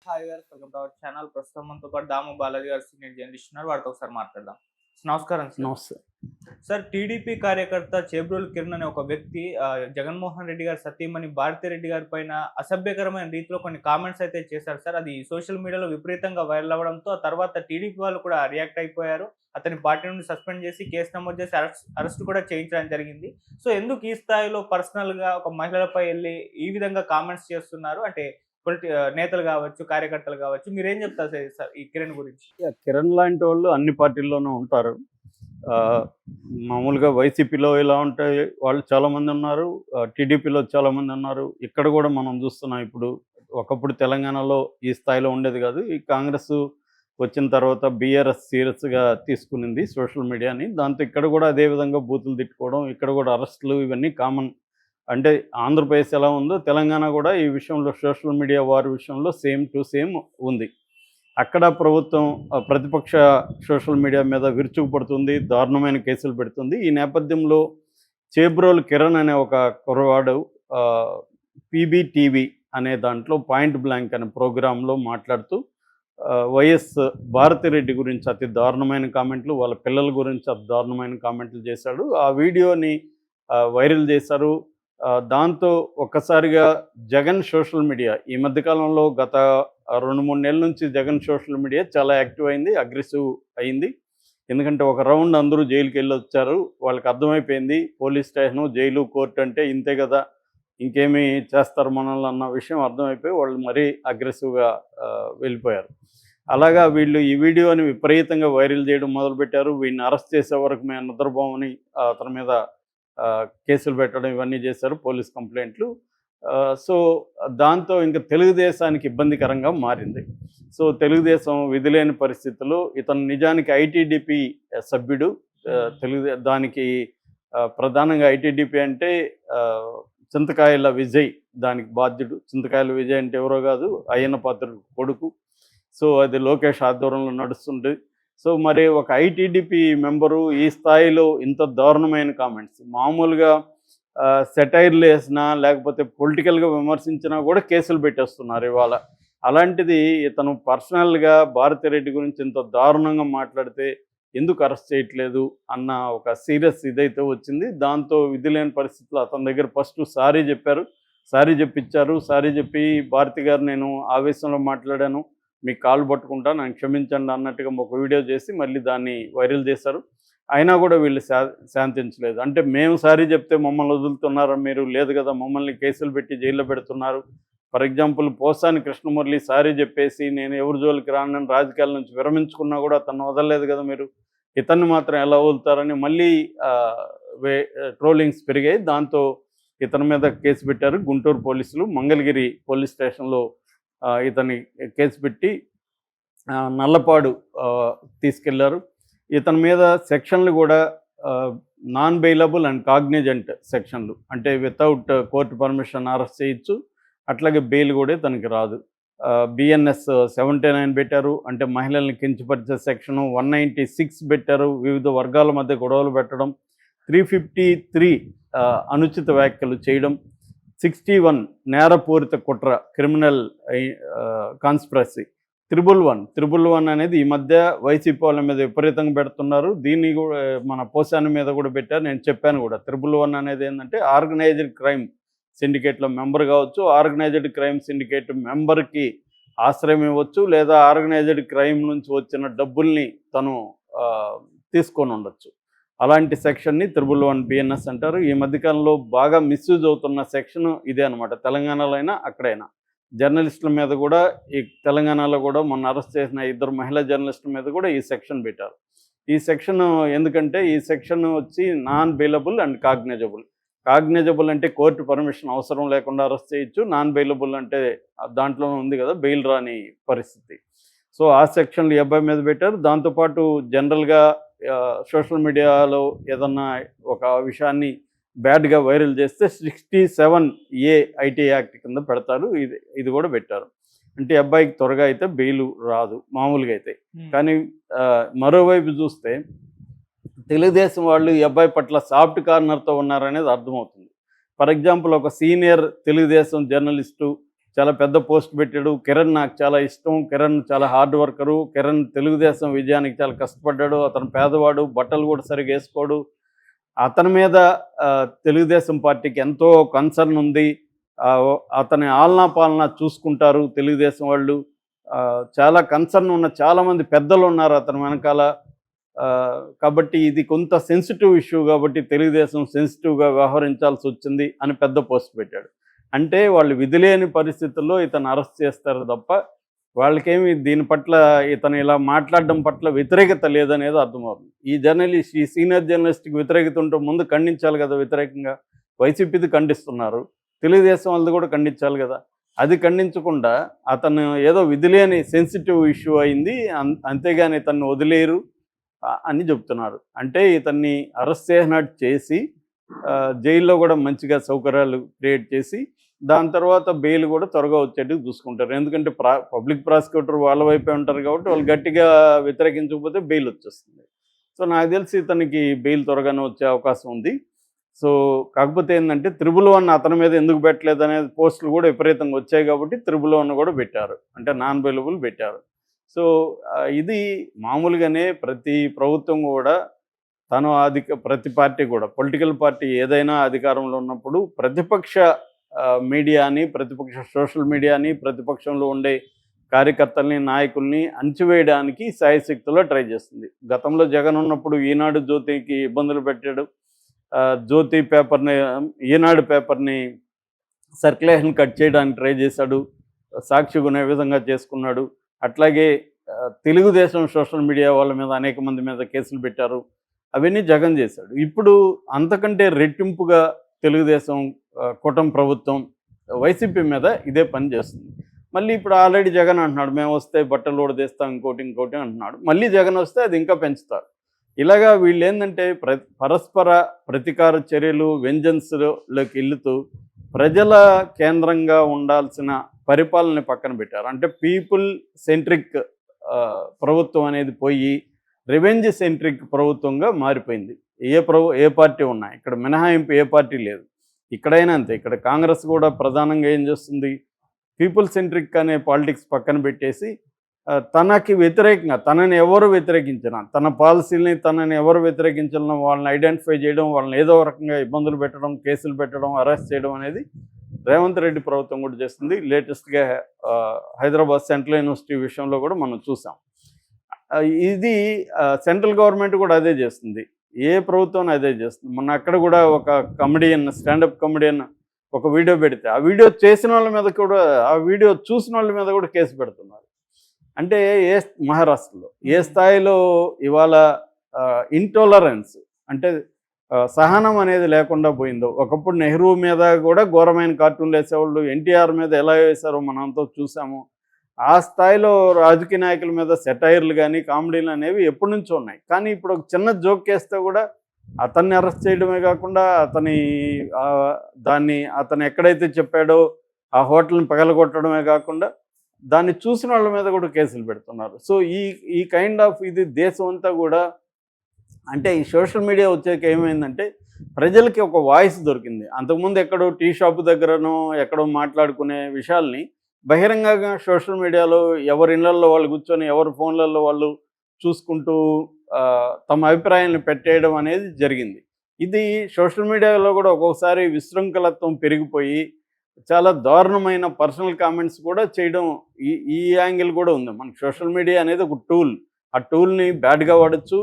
Hi గారు, welcome to our channel. ప్రస్తుతం మనతో పాటు దాము బాలాజీ గారు సీనియర్ జర్నలిస్ట్ ఉన్నారు. వారితో ఒకసారి మాట్లాడదాం. నమస్కారం సార్. నమస్తే. సార్, టీడీపీ కార్యకర్త చేబ్రోలు కిరణ్ అనే ఒక వ్యక్తి జగన్మోహన్ రెడ్డి గారి సతీమణి భారతిరెడ్డి గారి పైన అసభ్యకరమైన రీతిలో కొన్ని కామెంట్స్ అయితే చేశారు సార్. అది సోషల్ మీడియాలో విపరీతంగా వైరల్ అవ్వడంతో ఆ తర్వాత టీడీపీ వాళ్ళు కూడా రియాక్ట్ అయిపోయారు. అతని పార్టీ నుండి సస్పెండ్ చేసి కేసు నమోదు చేసి అరెస్ట్ కూడా చేయించడం జరిగింది. సో ఎందుకు ఈ స్థాయిలో పర్సనల్ గా ఒక మహిళలపై వెళ్ళి ఈ విధంగా కామెంట్స్ చేస్తున్నారు? అంటే నేతలు కావచ్చు, కార్యకర్తలు కావచ్చు, మీరేం చెప్తారు సార్ ఈ కిరణ్ గురించి? కిరణ్ లాంటి వాళ్ళు అన్ని పార్టీల్లోనూ ఉంటారు. మామూలుగా వైసీపీలో ఇలా ఉంటాయి వాళ్ళు చాలామంది ఉన్నారు, టీడీపీలో చాలామంది ఉన్నారు. ఇక్కడ కూడా మనం చూస్తున్నాం. ఇప్పుడు ఒకప్పుడు తెలంగాణలో ఈ స్థాయిలో ఉండేది కాదు. ఈ కాంగ్రెస్ వచ్చిన తర్వాత బీఆర్ఎస్ సీరియస్గా తీసుకునింది సోషల్ మీడియాని. దాంతో ఇక్కడ కూడా అదేవిధంగా బూతులు తిట్టుకోవడం, ఇక్కడ కూడా అరెస్టులు ఇవన్నీ కామన్. అంటే ఆంధ్రప్రదేశ్ ఎలా ఉందో తెలంగాణ కూడా ఈ విషయంలో సోషల్ మీడియా వారి విషయంలో సేమ్ టు సేమ్ ఉంది. అక్కడ ప్రభుత్వం ప్రతిపక్ష సోషల్ మీడియా మీద విరుచుకుపడుతుంది, దారుణమైన కేసులు పెడుతుంది. ఈ నేపథ్యంలో చేబ్రోలు కిరణ్ అనే ఒక కుర్రవాడు పీబీటీవీ అనే దాంట్లో పాయింట్ బ్లాంక్ అనే ప్రోగ్రాంలో మాట్లాడుతూ వైఎస్ భారతిరెడ్డి గురించి అతి దారుణమైన కామెంట్లు, వాళ్ళ పిల్లల గురించి అతి దారుణమైన కామెంట్లు చేశాడు. ఆ వీడియోని వైరల్ చేశారు. దాంతో ఒక్కసారిగా జగన్ సోషల్ మీడియా ఈ మధ్యకాలంలో గత 2-3 నెలల నుంచి జగన్ సోషల్ మీడియా చాలా యాక్టివ్ అయింది, అగ్రెసివ్ అయింది. ఎందుకంటే ఒక రౌండ్ అందరూ జైలుకి వెళ్ళి వచ్చారు. వాళ్ళకి అర్థమైపోయింది పోలీస్ స్టేషను, జైలు, కోర్టు అంటే ఇంతే కదా, ఇంకేమీ చేస్తారు మనల్ని అన్న విషయం అర్థమైపోయి వాళ్ళు మరీ అగ్రెసివ్గా వెళ్ళిపోయారు. అలాగా వీళ్ళు ఈ వీడియోని విపరీతంగా వైరల్ చేయడం మొదలుపెట్టారు. వీడిని అరెస్ట్ చేసే వరకు మేము నిద్రపోమని అతని మీద కేసులు పెట్టడం ఇవన్నీ చేశారు, పోలీస్ కంప్లైంట్లు. సో దాంతో ఇంకా తెలుగుదేశానికి ఇబ్బందికరంగా మారింది. సో తెలుగుదేశం విధిలేని పరిస్థితుల్లో ఇతను నిజానికి ఐటీడీపీ సభ్యుడు. దానికి ప్రధానంగా ఐటీడీపీ అంటే చింతకాయల విజయ్ దానికి బాధ్యుడు. చింతకాయల విజయ్ అంటే ఎవరో కాదు, అయ్యన్న పాత్రుడు కొడుకు. సో అది లోకేష్ ఆధ్వర్యంలో నడుస్తుంది. సో మరి ఒక ఐటీడీపీ మెంబరు ఈ స్థాయిలో ఇంత దారుణమైన కామెంట్స్, మామూలుగా సెటైర్లు వేసినా లేకపోతే పొలిటికల్గా విమర్శించినా కూడా కేసులు పెట్టేస్తున్నారు ఇవాళ. అలాంటిది ఇతను పర్సనల్గా భారతిరెడ్డి గురించి ఇంత దారుణంగా మాట్లాడితే ఎందుకు అరెస్ట్ చేయట్లేదు అన్న ఒక సీరియస్ ఇదైతే వచ్చింది. దాంతో విధి లేని పరిస్థితుల్లో అతని దగ్గర ఫస్ట్ సారీ చెప్పారు, సారీ చెప్పించారు. సారీ చెప్పి భారతి గారు నేను ఆవేశంలో మాట్లాడాను, మీకు కాలు పట్టుకుంటా, నన్ను క్షమించండి అన్నట్టుగా ఒక వీడియో చేసి మళ్ళీ దాన్ని వైరల్ చేశారు. అయినా కూడా వీళ్ళు శాంతించలేదు. అంటే మేము సారీ చెప్తే మమ్మల్ని వదులుతున్నారా మీరు? లేదు కదా, మమ్మల్ని కేసులు పెట్టి జైల్లో పెడుతున్నారు. For example Posani Krishnamurali sorry చెప్పేసి నేను ఎవరి జోలికి రానని రాజకీయాల నుంచి విరమించుకున్నా కూడా అతను వదలలేదు కదా మీరు, ఇతన్ని మాత్రం ఎలా వదులుతారని మళ్ళీ ట్రోలింగ్స్ పెరిగాయి. దాంతో ఇతని మీద కేసు పెట్టారు గుంటూరు పోలీసులు. మంగళగిరి పోలీస్ స్టేషన్లో ఇతని కేసు పెట్టి నల్లపాడు తీసుకెళ్లారు. ఇతని మీద సెక్షన్లు కూడా నాన్ బెయిలబుల్ అండ్ కాగ్నిజెంట్ సెక్షన్లు, అంటే వితౌట్ కోర్టు పర్మిషన్ అరెస్ట్ చేయొచ్చు, అట్లాగే బెయిల్ కూడా తనకి రాదు. బిఎన్ఎస్ 79 పెట్టారు, అంటే మహిళల్ని కించపరిచే సెక్షను. 196 పెట్టారు, వివిధ వర్గాల మధ్య గొడవలు పెట్టడం. 353 అనుచిత వ్యాఖ్యలు చేయడం. 61 నేరపూరిత కుట్ర, క్రిమినల్ కాన్స్పిరసీ. 111 అనేది ఈ మధ్య వైసీపీ వాళ్ళ మీద విపరీతంగా పెడుతున్నారు. దీన్ని కూడా మన పోసాని మీద కూడా పెట్టారు, నేను చెప్పాను కూడా. 111 అనేది ఏంటంటే ఆర్గనైజ్డ్ క్రైమ్ సిండికేట్లో మెంబర్ కావచ్చు, ఆర్గనైజ్డ్ క్రైమ్ సిండికేట్ మెంబర్కి ఆశ్రయం ఇవ్వచ్చు, లేదా ఆర్గనైజ్డ్ క్రైమ్ నుంచి వచ్చిన డబ్బుల్ని తను తీసుకొని ఉండొచ్చు. అలాంటి సెక్షన్ని 111 బిఎన్ఎస్ అంటారు. ఈ మధ్యకాలంలో బాగా మిస్యూజ్ అవుతున్న సెక్షన్ ఇదే అనమాట. తెలంగాణలో అయినా అక్కడైనా జర్నలిస్టుల మీద కూడా, ఈ తెలంగాణలో కూడా మొన్న అరెస్ట్ చేసిన 2 మహిళా జర్నలిస్టుల మీద కూడా ఈ సెక్షన్ పెట్టారు. ఈ సెక్షన్ ఎందుకంటే ఈ సెక్షన్ వచ్చి non bailable and cognisable. Cognisable అంటే కోర్టు పర్మిషన్ అవసరం లేకుండా అరెస్ట్ చేయొచ్చు, నాన్ బెయిలబుల్ అంటే దాంట్లోనే ఉంది కదా బెయిల్ రాని పరిస్థితి. సో ఆ సెక్షన్లు ఈ అబ్బాయి మీద పెట్టారు. దాంతోపాటు జనరల్గా సోషల్ మీడియాలో ఏదన్నా ఒక విషయాన్ని బ్యాడ్గా వైరల్ చేస్తే 67A ఐటీ యాక్ట్ కింద పెడతారు. ఇది కూడా పెట్టారు. అంటే అబ్బాయికి త్వరగా అయితే బెయిల్ రాదు మామూలుగా అయితే. కానీ మరోవైపు చూస్తే తెలుగుదేశం వాళ్ళు ఈ అబ్బాయి పట్ల సాఫ్ట్ కార్నర్తో ఉన్నారనేది అర్థమవుతుంది. ఫర్ ఎగ్జాంపుల్ ఒక సీనియర్ తెలుగుదేశం జర్నలిస్టు చాలా పెద్ద పోస్ట్ పెట్టాడు. కిరణ్ నాకు చాలా ఇష్టం, కిరణ్ చాలా హార్డ్ వర్కరు, కిరణ్ తెలుగుదేశం విజయానికి చాలా కష్టపడ్డాడు, అతను పేదవాడు, బట్టలు కూడా సరిగ్గా వేసుకోడు, అతని మీద తెలుగుదేశం పార్టీకి ఎంతో కన్సర్న్ ఉంది, అతని ఆలనా పాలన చూసుకుంటారు తెలుగుదేశం వాళ్ళు, చాలా కన్సర్న్ ఉన్న చాలామంది పెద్దలు ఉన్నారు అతని వెనకాల, కాబట్టి ఇది కొంత సెన్సిటివ్ ఇష్యూ కాబట్టి తెలుగుదేశం సెన్సిటివ్గా వ్యవహరించాల్సి వచ్చింది అని పెద్ద పోస్ట్ పెట్టాడు. అంటే వాళ్ళు విధిలేని పరిస్థితుల్లో ఇతను అరెస్ట్ చేస్తారు తప్ప వాళ్ళకేమి దీని పట్ల ఇతను ఇలా మాట్లాడడం పట్ల వ్యతిరేకత లేదనేది అర్థమవుతుంది. ఈ సీనియర్ జర్నలిస్ట్కి వ్యతిరేకత ఉంటే ముందు ఖండించాలి కదా, వ్యతిరేకంగా వైసీపీది ఖండిస్తున్నారు, తెలుగుదేశం వాళ్ళది కూడా ఖండించాలి కదా. అది ఖండించకుండా అతను ఏదో విధిలేని సెన్సిటివ్ ఇష్యూ అయింది, అంతేగాని ఇతన్ని వదిలేరు అని చెప్తున్నారు. అంటే ఇతన్ని అరెస్ట్ చేసినట్టు చేసి జైల్లో కూడా మంచిగా సౌకర్యాలు క్రియేట్ చేసి దాని తర్వాత బెయిల్ కూడా త్వరగా వచ్చేట్టుకు చూసుకుంటారు. ఎందుకంటే పబ్లిక్ ప్రాసిక్యూటర్ వాళ్ళ వైపే ఉంటారు కాబట్టి వాళ్ళు గట్టిగా వ్యతిరేకించకపోతే బెయిల్ వచ్చేస్తుంది. సో నాకు తెలిసి ఇతనికి బెయిల్ త్వరగానే వచ్చే అవకాశం ఉంది. సో కాకపోతే ఏంటంటే 111 అతని మీద ఎందుకు పెట్టలేదు అనేది పోస్టులు కూడా విపరీతంగా వచ్చాయి కాబట్టి 111 కూడా పెట్టారు, అంటే నాన్ అవైలబుల్ పెట్టారు. సో ఇది మామూలుగానే ప్రతి ప్రభుత్వం కూడా ప్రతి పార్టీ కూడా పొలిటికల్ పార్టీ ఏదైనా అధికారంలో ఉన్నప్పుడు ప్రతిపక్ష మీడియాని, ప్రతిపక్ష సోషల్ మీడియాని, ప్రతిపక్షంలో ఉండే కార్యకర్తల్ని, నాయకుల్ని అణచివేయడానికి శాయశక్తిలో ట్రై చేస్తుంది. గతంలో జగన్ ఉన్నప్పుడు ఈనాడు జ్యోతికి ఇబ్బందులు పెట్టాడు, జ్యోతి పేపర్ని, ఈనాడు పేపర్ని సర్క్యులేషన్ కట్ చేయడానికి ట్రై చేశాడు, సాక్షి కొనే విధంగా చేసుకున్నాడు. అట్లాగే తెలుగుదేశం సోషల్ మీడియా వాళ్ళ మీద అనేక మంది మీద కేసులు పెట్టారు, అవన్నీ జగన్ చేశాడు. ఇప్పుడు అంతకంటే రెట్టింపుగా తెలుగుదేశం కూటమి ప్రభుత్వం వైసీపీ మీద ఇదే పని చేస్తుంది. మళ్ళీ ఇప్పుడు ఆల్రెడీ జగన్ అంటున్నాడు మేము వస్తే బట్టలు ఊడదీస్తాం ఇంకోటి అంటున్నాడు, మళ్ళీ జగన్ వస్తే అది ఇంకా పెంచుతారు. ఇలాగా వీళ్ళు ఏంటంటే పరస్పర ప్రతీకార చర్యలు, వెంజన్స్లోకి వెళ్తూ ప్రజల కేంద్రంగా ఉండాల్సిన పరిపాలనని పక్కన పెట్టారు. అంటే పీపుల్ సెంట్రిక్ ప్రభుత్వం అనేది పోయి రివెంజ్ సెంట్రిక్ ప్రభుత్వంగా మారిపోయింది. ఏ పార్టీ ఉన్నా ఇక్కడ మినహాయింపు ఏ పార్టీ లేదు, ఇక్కడైనా అంతే. ఇక్కడ కాంగ్రెస్ కూడా ప్రధానంగా ఏం చేస్తుంది, పీపుల్ సెంట్రిక్ అనే పాలిటిక్స్ పక్కన పెట్టేసి తనకి వ్యతిరేకంగా తనని ఎవరు వ్యతిరేకించినా, తన పాలసీలని తనని ఎవరు వ్యతిరేకించాలనో వాళ్ళని ఐడెంటిఫై చేయడం, వాళ్ళని ఏదో రకంగా ఇబ్బందులు పెట్టడం, కేసులు పెట్టడం, అరెస్ట్ చేయడం అనేది రేవంత్ రెడ్డి ప్రభుత్వం కూడా చేస్తుంది. లేటెస్ట్గా హైదరాబాద్ సెంట్రల్ యూనివర్సిటీ విషయంలో కూడా మనం చూసాం. ఇది సెంట్రల్ గవర్నమెంట్ కూడా అదే చేస్తుంది, ఏ ప్రభుత్వం అదే చేస్తుంది. మొన్న అక్కడ కూడా ఒక కమెడియన్, స్టాండప్ కమెడియన్ ఒక వీడియో పెడితే ఆ వీడియో చేసిన వాళ్ళ మీద కూడా, ఆ వీడియో చూసిన వాళ్ళ మీద కూడా కేసు పెడుతున్నారు. అంటే మహారాష్ట్రలో ఏ స్థాయిలో ఇవాళ ఇంటాలరెన్స్ అంటే సహనం అనేది లేకుండా పోయిందో. ఒకప్పుడు నెహ్రూ మీద కూడా ఘోరమైన కార్టూన్లు వేసేవాళ్ళు, ఎన్టీఆర్ మీద ఎలా వేశారో మనంతో చూసాము. ఆ స్థాయిలో రాజకీయ నాయకుల మీద సెటైర్లు కానీ కామెడీలు అనేవి ఎప్పటి నుంచో ఉన్నాయి. కానీ ఇప్పుడు ఒక చిన్న జోక్ వేస్తే కూడా అతన్ని అరెస్ట్ చేయడమే కాకుండా అతను ఎక్కడైతే చెప్పాడో ఆ హోటల్ని పగలగొట్టడమే కాకుండా దాన్ని చూసిన వాళ్ళ మీద కూడా కేసులు పెడుతున్నారు. సో ఈ కైండ్ ఆఫ్ ఇది దేశం అంతా కూడా, అంటే ఈ సోషల్ మీడియా వచ్చాక ఏమైందంటే ప్రజలకి ఒక వాయిస్ దొరికింది. అంతకుముందు ఎక్కడో టీ షాపు దగ్గరనో ఎక్కడో మాట్లాడుకునే విషయాల్ని బహిరంగంగా సోషల్ మీడియాలో ఎవరి ఇళ్లల్లో వాళ్ళు కూర్చొని, ఎవరి ఫోన్లలో వాళ్ళు చూసుకుంటూ తమ అభిప్రాయాలను పెట్టేయడం అనేది జరిగింది. ఇది సోషల్ మీడియాలో కూడా ఒక్కొక్కసారి విశృంఖలత్వం పెరిగిపోయి చాలా దారుణమైన పర్సనల్ కామెంట్స్ కూడా చేయడం, ఈ యాంగిల్ కూడా ఉంది. మనకి సోషల్ మీడియా అనేది ఒక టూల్, ఆ టూల్ని బ్యాడ్గా వాడచ్చు,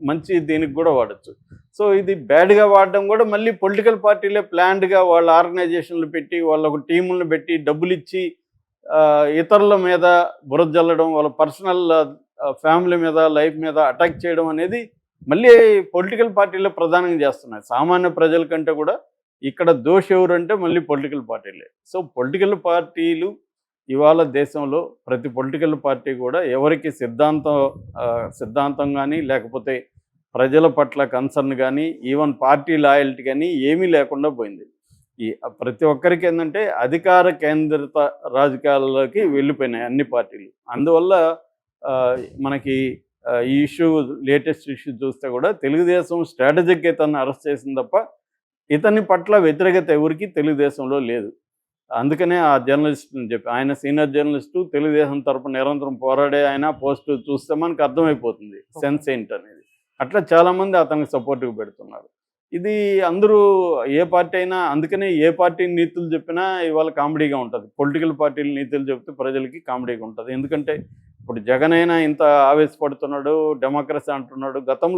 మంచి దీనికి కూడా వాడచ్చు. సో ఇది బ్యాడ్గా వాడడం కూడా మళ్ళీ పొలిటికల్ పార్టీలే ప్లాన్డ్గా వాళ్ళ ఆర్గనైజేషన్లు పెట్టి, వాళ్ళ ఒక టీములను పెట్టి డబ్బులు ఇచ్చి ఇతరుల మీద బురద జల్లడం, వాళ్ళ పర్సనల్ ఫ్యామిలీ మీద, లైఫ్ మీద అటాక్ చేయడం అనేది మళ్ళీ పొలిటికల్ పార్టీలే ప్రధానంగా చేస్తున్నాయి. సామాన్య ప్రజల కంటే కూడా ఇక్కడ దోషి ఎవరంటే మళ్ళీ పొలిటికల్ పార్టీలే. సో పొలిటికల్ పార్టీలు ఇవాళ దేశంలో ప్రతి పొలిటికల్ పార్టీ కూడా ఎవరికి సిద్ధాంతం కానీ, లేకపోతే ప్రజల పట్ల కన్సర్న్ కానీ, ఈవెన్ పార్టీ లాయల్టీ కానీ ఏమీ లేకుండా పోయింది. ప్రతి ఒక్కరికి ఏంటంటే అధికార కేంద్రిత రాజకీయాల్లోకి వెళ్ళిపోయినాయి అన్ని పార్టీలు. అందువల్ల మనకి ఈ లేటెస్ట్ ఇష్యూ చూస్తే కూడా తెలుగుదేశం స్ట్రాటజిక్గా ఇతన్ని అరెస్ట్ చేసింది తప్ప ఇతని పట్ల వ్యతిరేకత ఎవరికి తెలుగుదేశంలో లేదు. అందుకనే ఆ జర్నలిస్ట్ని చెప్పి, ఆయన సీనియర్ జర్నలిస్టు, తెలుగుదేశం తరపున నిరంతరం పోరాడే ఆయన పోస్ట్ చూస్తే మనకు అర్థమైపోతుంది సెన్స్ ఏంటనేది. అట్లా చాలామంది అతనికి సపోర్ట్గా పెడుతున్నారు. ఇది అందరూ ఏ పార్టీ అయినా, అందుకనే ఏ పార్టీ నీతులు చెప్పినా ఇవాళ కామెడీగా ఉంటుంది. పొలిటికల్ పార్టీలు నీతులు చెప్తే ప్రజలకి కామెడీగా ఉంటుంది. ఎందుకంటే ఇప్పుడు జగన్ అయినా ఇంత ఆవేశపడుతున్నాడు, డెమోక్రసీ అంటున్నాడు. గతంలో